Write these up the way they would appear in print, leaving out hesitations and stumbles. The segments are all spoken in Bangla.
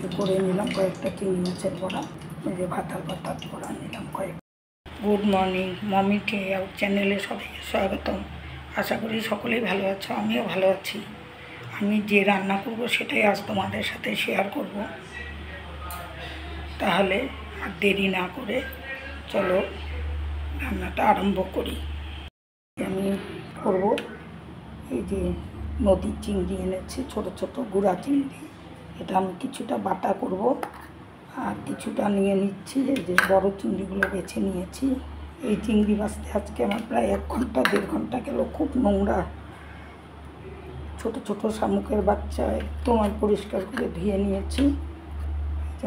যে করে নিলাম কয়েকটা চিংড়ি মাছের বড়া, এই যে ভাতাল ভাতাল বড়া নিলাম কয়েক। গুড মর্নিং, মমি টে আউট চ্যানেলে সবাইকে স্বাগতম। আশা করি সকলেই ভালো আছো, আমিও ভালো আছি। আমি যে রান্না করব সেটাই আজ তোমাদের সাথে শেয়ার করব। তাহলে আর দেরি না করে চলো রান্নাটা আরম্ভ করি। আমি করব এই যে নদীর চিংড়ি এনেছি, ছোট ছোট গুঁড়া চিংড়ি। এটা আমি কিছুটা বাটা করব আর কিছুটা নিয়ে নিচ্ছি। এই যে বড় চিংড়িগুলো বেছে নিয়েছি। এই চিংড়ি বাছতে আজকে আমার প্রায় 1 ঘন্টা 1.5 ঘন্টা গেল। খুব নোংরা, ছোট ছোট শামুকের বাচ্চা, একদম আমি পরিষ্কার করে ধুয়ে নিয়েছি।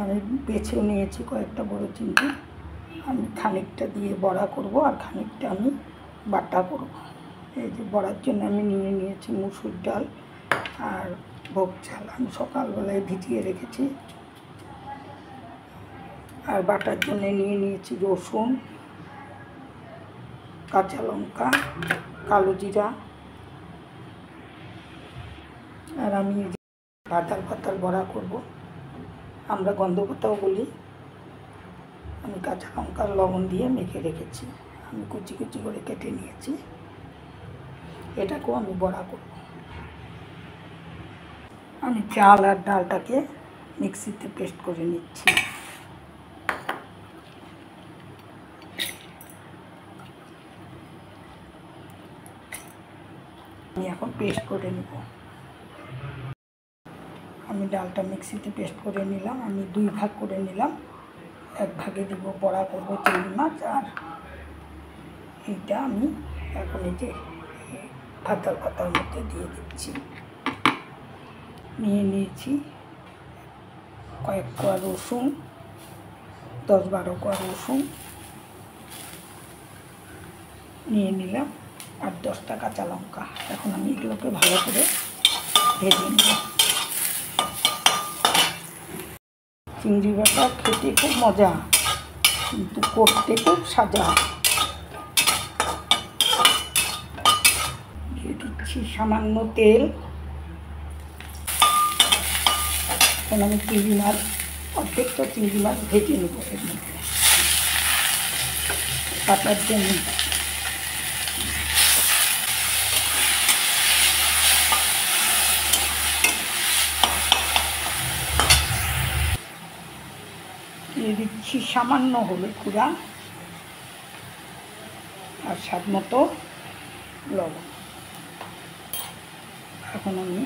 আমি বেছেও নিয়েছি কয়েকটা বড় চিংড়ি। আমি খানিকটা দিয়ে বড়া করব আর খানিকটা আমি বাটা করব। এই যে বড়ার জন্য আমি নিয়ে নিয়েছি মুসুর ডাল আর ভোগ চাল, আমি সকালবেলায় ভিজিয়ে রেখেছি। আর বাটার জন্য নিয়ে নিয়েছি রসুন, কাঁচা লঙ্কা, কালো জিরা। আর আমি ভাতাল ভাতাল বড়া করব, আমরা গন্ধ পাতাও বলি। আমি কাঁচা লঙ্কা লবণ দিয়ে মেখে রেখেছি, আমি কুচি কুচি করে কেটে নিয়েছি। এটাকেও আমি বড়া করব। আমি চাল আর ডালটাকে মিক্সিতে পেস্ট করে নিচ্ছি। আমি এখন পেস্ট করে নেব। আমি ডালটা মিক্সিতে পেস্ট করে নিলাম। আমি 2 ভাগ করে নিলাম। 1 ভাগে দেব বড়া করব চিংড়ি মাছ, আর এইটা আমি এখন এই যে ভাতাল পাতার মধ্যে দিয়ে দিচ্ছি। নিয়ে নিয়েছি কয়েক কোয়া রসুন, 10-12 কোয়া রসুন নিয়ে নিলাম, আর 10টা কাঁচা লঙ্কা। এখন আমি এগুলোকে ভালো করে ভেজে নেব। চিংড়ি বাটা খেতে খুব মজা, কিন্তু করতে খুব সাজা। দিয়ে দিচ্ছি সামান্য তেল। এখন আমি চিংড়ি মাছ, অর্ধেকটা চিংড়ি মাছ ভেজে নেব এর মধ্যে কাটার জন্য। দিয়ে দিচ্ছি সামান্য হলুদ গুঁড়া আর স্বাদ মতো লবণ। এখন আমি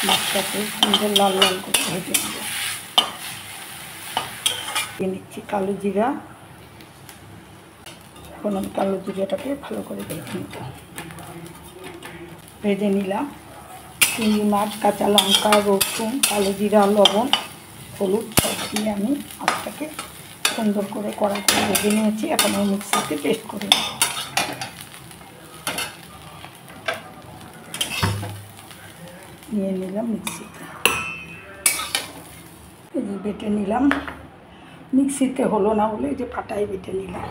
মাছটাকে সুন্দর লাল লাল করে ভেজে নেব। দিয়ে নিচ্ছি কালো জিরা। এখন আমি কালো জিরাটাকে ভালো করে ভেজে নেব। ভেজে নিলাম চিংড়ি মাছ, কাঁচা লঙ্কা, রসুন, কালো জিরা, লবণ, হলুদ সব দিয়ে আমি মাছটাকে সুন্দর করে কড়া করে ভেজে নিয়েছি। এখন আমি মিক্সিতে পেস্ট করে নেব। নিয়ে নিলাম মিক্সিতে, এই যে বেটে নিলাম। মিক্সিতে হলো না বলে এই যে পাটায় বেটে নিলাম।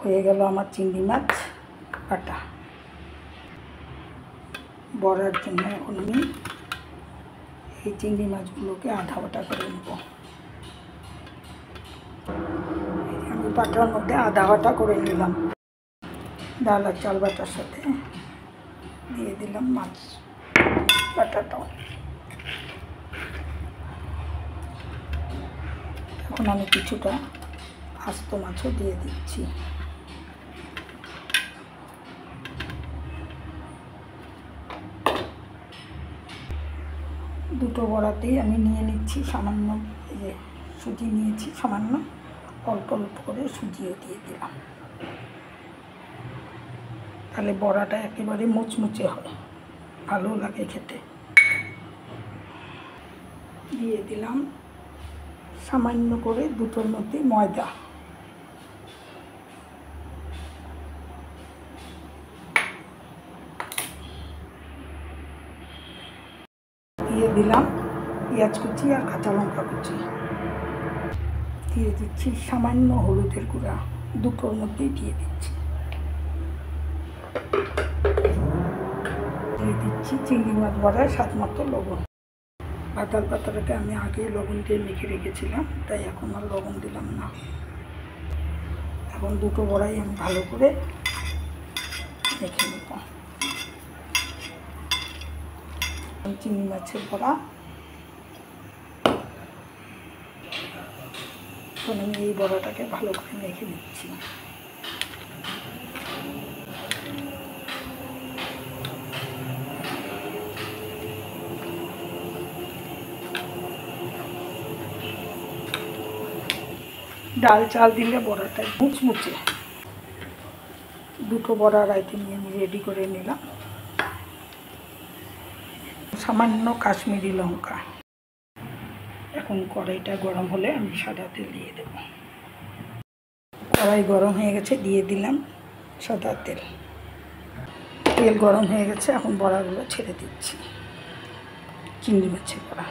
হয়ে গেল আমার চিংড়ি মাছ বাটা। বড়ার জন্য এখন আমি এই চিংড়ি মাছগুলোকে আধা বাটা করে নেব। আমি বাটার মধ্যে আধা বাটা করে নিলাম। ডাল আর চাল বাটার সাথে দিয়ে দিলাম মাছ বাটাটাও। এখন আমি কিছুটা আস্ত মাছও দিয়ে দিচ্ছি। দুটো বড়াতেই আমি নিয়ে নিচ্ছি সামান্য, এই যে সুজি নিয়েছি সামান্য, অল্প অল্প করে সুজিও দিয়ে দিলাম। তাহলে বড়াটা একেবারে মুচমুচে হয়, ভালো লাগে খেতে। দিয়ে দিলাম সামান্য করে দুটোর মধ্যে ময়দা। দিয়ে দিলাম পেঁয়াজ কুচি আর কাঁচা লঙ্কা কুচি। দিয়ে দিচ্ছি সামান্য হলুদের গুঁড়া, দুটোর মধ্যেই দিয়ে দিচ্ছি। দিয়ে দিচ্ছি চিংড়ি মাছ বড়ায় স্বাদ মতো লবণ। পাতাল পাতাটাকে আমি আগে লবণ দিয়ে মেখে রেখেছিলাম, তাই এখন আর লবণ দিলাম না। এখন দুটো বড়াই আমি ভালো করে মেখে নেব। চিংড়ি মাছের বড়া এখন আমি এই বড়াটাকে ভালো করে মেখে নিচ্ছি। ডাল চাল দিলে বড়াটা মুচমুচে। দুটো বড়ার আইটেম আমি রেডি করে নিলাম। সামান্য কাশ্মীরি লঙ্কা। এখন কড়াইটা গরম হলে আমি সাদা তেল দিয়ে দেব। কড়াই গরম হয়ে গেছে, দিয়ে দিলাম সাদা তেল। তেল গরম হয়ে গেছে, এখন বড়াগুলো ছেড়ে দিচ্ছি। চিংড়ি মাছের বড়া,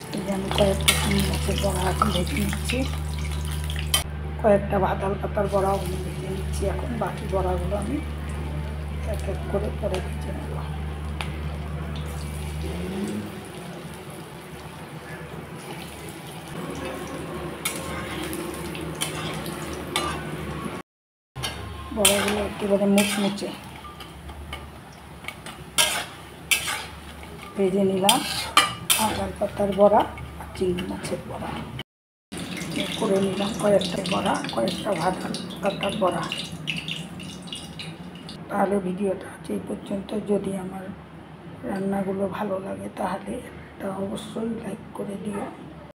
এই যে আমি কয়েকটা চিংড়ি মাছের বড়া এখন ভেজে নিচ্ছি। কয়েকটা পাতাল পাতার বড়াও আমি ভেজে নিচ্ছি। এখন বাকি বড়াগুলো আমি এক এক করে পরে ভেজে নেব। বড়াগুলো একেবারে মুচমুচে ভেজে নিলাম। পাতাল পাতার বড়া আর চিংড়ি মাছের বড়া করে নিলাম। কয়েকটা বড়া, কয়েকটা পাতাল পাতার বড়া। তাহলে ভিডিওটা এই পর্যন্ত। যদি আমার রান্নাগুলো ভালো লাগে তাহলে একটা অবশ্যই লাইক করে দিও।